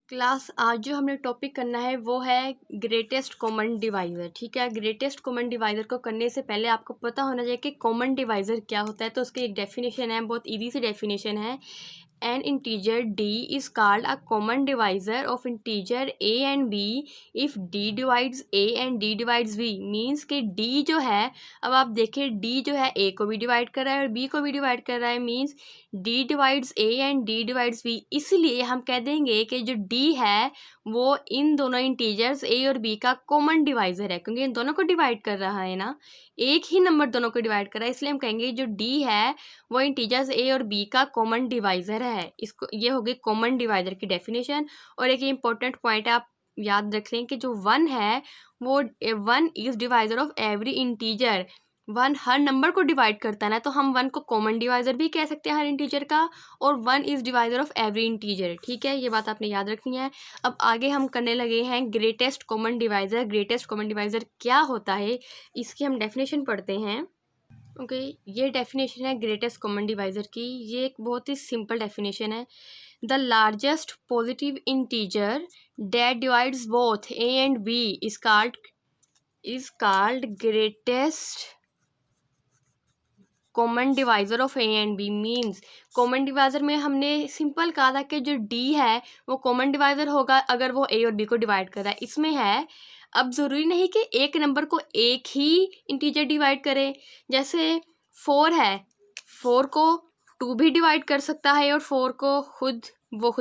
Class आज जो हमने टॉपिक करना है वो है ग्रेटेस्ट कॉमन डिवाइज़र। ठीक है, ग्रेटेस्ट कॉमन डिवाइज़र को करने से पहले आपको पता होना चाहिए कि कॉमन डिवाइज़र क्या होता है। तो उसकी एक डेफिनेशन है, बहुत इजी सी डेफिनेशन है। An integer d is called a common divisor of integer a and b if d divides a and d divides b। Means कि d जो है, अब आप देखें d जो है a को भी डिवाइड कर रहा है और b को भी डिवाइड कर रहा है। Means d divides a and d divides b। इसलिए हम कह देंगे कि जो d है वो इन दोनों इंटीजर्स a और b का कॉमन डिवाइज़र है, क्योंकि इन दोनों को डिवाइड कर रहा है ना, एक ही नंबर दोनों को डिवाइड कर रहा है। इसलिए हम कहेंगे जो d है वो इंटीजर्स a और b का कॉमन डिवाइज़र है। इसको ये होगी कॉमन डिवाइज़र की डेफिनेशन। और एक इम्पोर्टेंट पॉइंट है, आप याद रख लें कि जो 1 है वो 1 is divisor of every integer. 1 her number को डिवाइड करता है ना, तो हम 1 को कॉमन डिवाइज़र भी कह सकते हैं हर इंटीजर का, और 1 is divisor of every integer. ठीक है, ये बात आपने याद रखनी है। अब आगे हम करने लगे हैं greatest common divisor. Greatest common divisor क्या होता है, इसकी हम डेफिनेशन पढ़ते हैं। ओके, ये डेफिनेशन है ग्रेटेस्ट कॉमन डिवाइज़र की। ये एक बहुत ही सिंपल डेफिनेशन है। The largest positive integer that divides both A and B is called greatest common divisor of A and B. Means common divisor में हमने सिंपल कहा था कि जो डी है वो कॉमन डिवाइज़र होगा अगर वो ए और बी को डिवाइड कर रहा है। इसमें है, अब ज़रूरी नहीं कि एक नंबर को एक ही इंटीजर डिवाइड करे। जैसे 4 है, 4 को 2 भी डिवाइड कर सकता है और 4 को खुद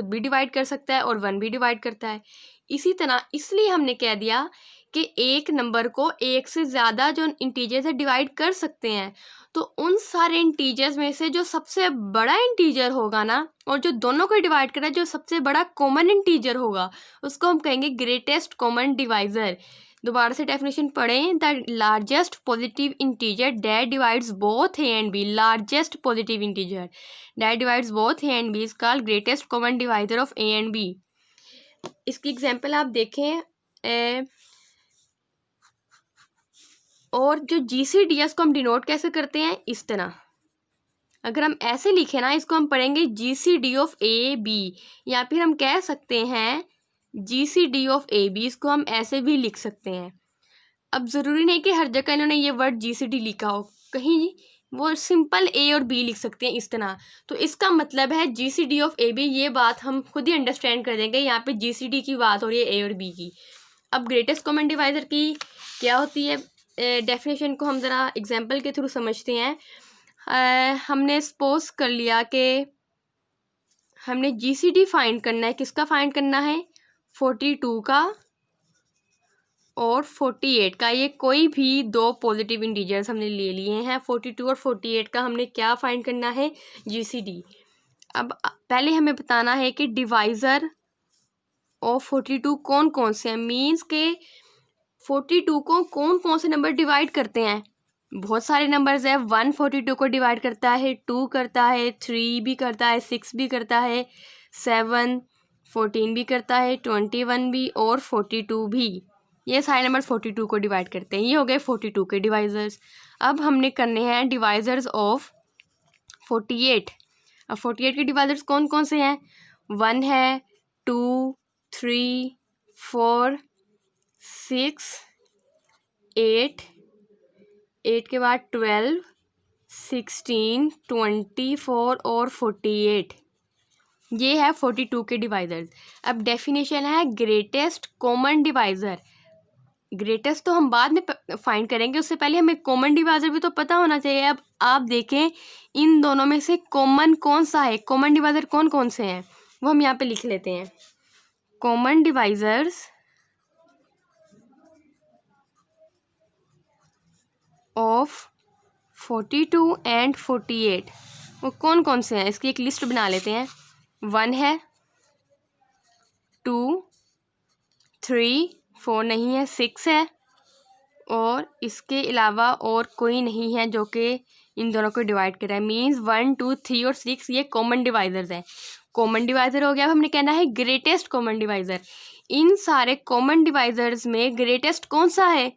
भी डिवाइड कर सकता है और 1 भी डिवाइड करता है। इसी तरह इसलिए हमने कह दिया कि एक नंबर को एक से ज़्यादा जो इंटीजर्स है डिवाइड कर सकते हैं। तो उन सारे इंटीजर्स में से जो सबसे बड़ा इंटीजर होगा ना, और जो दोनों को डिवाइड करा, जो सबसे बड़ा कॉमन इंटीजर होगा, उसको हम कहेंगे ग्रेटेस्ट कॉमन डिवाइज़र। दोबारा से डेफिनेशन पढ़ें। The largest positive integer that divides both A and B. Largest positive integer that divides both A and B is called greatest common divisor of A and B. इसकी example आप देखें। और जो GCDS को हम denote कैसे करते हैं, इस तरह। अगर हम ऐसे लिखें ना, इसको हम पढ़ेंगे GCD ऑफ AB, या फिर हम कह सकते हैं GCD ऑफ AB। इसको हम ऐसे भी लिख सकते हैं। अब ज़रूरी नहीं कि हर जगह इन्होंने ये वर्ड GCD लिखा हो, कहीं वो सिंपल A और B लिख सकते हैं इस तरह। तो इसका मतलब है GCD ऑफ AB। ये बात हम खुद ही अंडरस्टैंड कर देंगे, यहाँ पे GCD की बात हो रही है A और B की। अब ग्रेटेस्ट कॉमन डिवाइज़र की क्या होती है, डेफिनेशन को हम ज़रा एग्जांपल के थ्रू समझते हैं। हमने सपोज कर लिया कि हमने GCD फाइंड करना है। किसका फाइंड करना है? 42 का और 48 का। ये कोई भी दो पॉजिटिव इंटीजर्स हमने ले लिए हैं। 42 और 48 का हमने क्या फाइंड करना है? GCD। अब पहले हमें बताना है कि डिवाइज़र ऑफ 42 कौन कौन से हैं। मीन्स के 42 को कौन कौन से नंबर डिवाइड करते हैं? बहुत सारे नंबर्स हैं। 1 42 को डिवाइड करता है, 2 करता है, 3 भी करता है, 6 भी करता है, 7 14 भी करता है, 21 भी और 42 भी। ये सारे नंबर 42 को डिवाइड करते हैं। ये हो गए 42 के डिवाइज़र्स। अब हमने करने हैं डिवाइज़र्स ऑफ 48। अब 48 के डिवाइज़र्स कौन कौन से हैं? 1 है, 2 3 4 6 8 8 के बाद 12 16 24 और 48। ये है 42 के डिवाइज़र्स। अब डेफिनेशन है ग्रेटेस्ट कॉमन डिवाइज़र। ग्रेटेस्ट तो हम बाद में फाइंड करेंगे, उससे पहले हमें कॉमन डिवाइज़र भी तो पता होना चाहिए। अब आप देखें इन दोनों में से कॉमन कौन सा है, कॉमन डिवाइज़र कौन कौन से हैं वो हम यहाँ पे लिख लेते हैं। कॉमन डिवाइज़र्स ऑफ 42 एंड 48 वो कौन कौन से हैं, इसकी एक लिस्ट बना लेते हैं। 1 है, 2 3 4 नहीं है, 6 है, और इसके अलावा और कोई नहीं है जो कि इन दोनों को डिवाइड कर रहा है। मीन्स 1 2 3 और 6 ये कॉमन डिवाइज़र्स हैं। कॉमन डिवाइज़र हो गया। अब हमने कहना है ग्रेटेस्ट कॉमन डिवाइज़र। इन सारे कॉमन डिवाइज़र्स में ग्रेटेस्ट कौन सा है?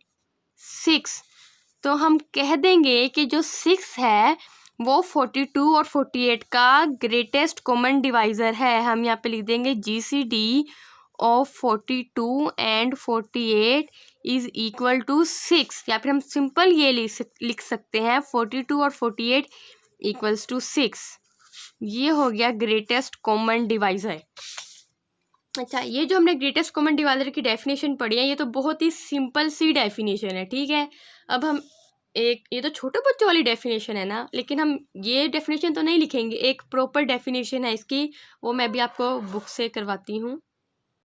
6। तो हम कह देंगे कि जो 6 है वो 42 और 48 का ग्रेटेस्ट कॉमन डिवाइज़र है। हम यहाँ पे लिख देंगे GCD of 42 and 48 is equal to 6, या फिर हम सिंपल ये लिख सकते हैं 42 और 48 इक्वल्स टू 6। ये हो गया ग्रेटेस्ट कॉमन डिवाइज़र। अच्छा, ये जो हमने ग्रेटेस्ट कॉमन डिवाइज़र की डेफिनेशन पढ़ी है, ये तो बहुत ही सिंपल सी डेफिनेशन है, ठीक है। अब हम ये तो छोटे बच्चों वाली डेफिनेशन है ना, लेकिन हम ये डेफिनेशन तो नहीं लिखेंगे, एक प्रॉपर डेफिनेशन है इसकी, वो मैं भी आपको बुक से करवाती हूँ।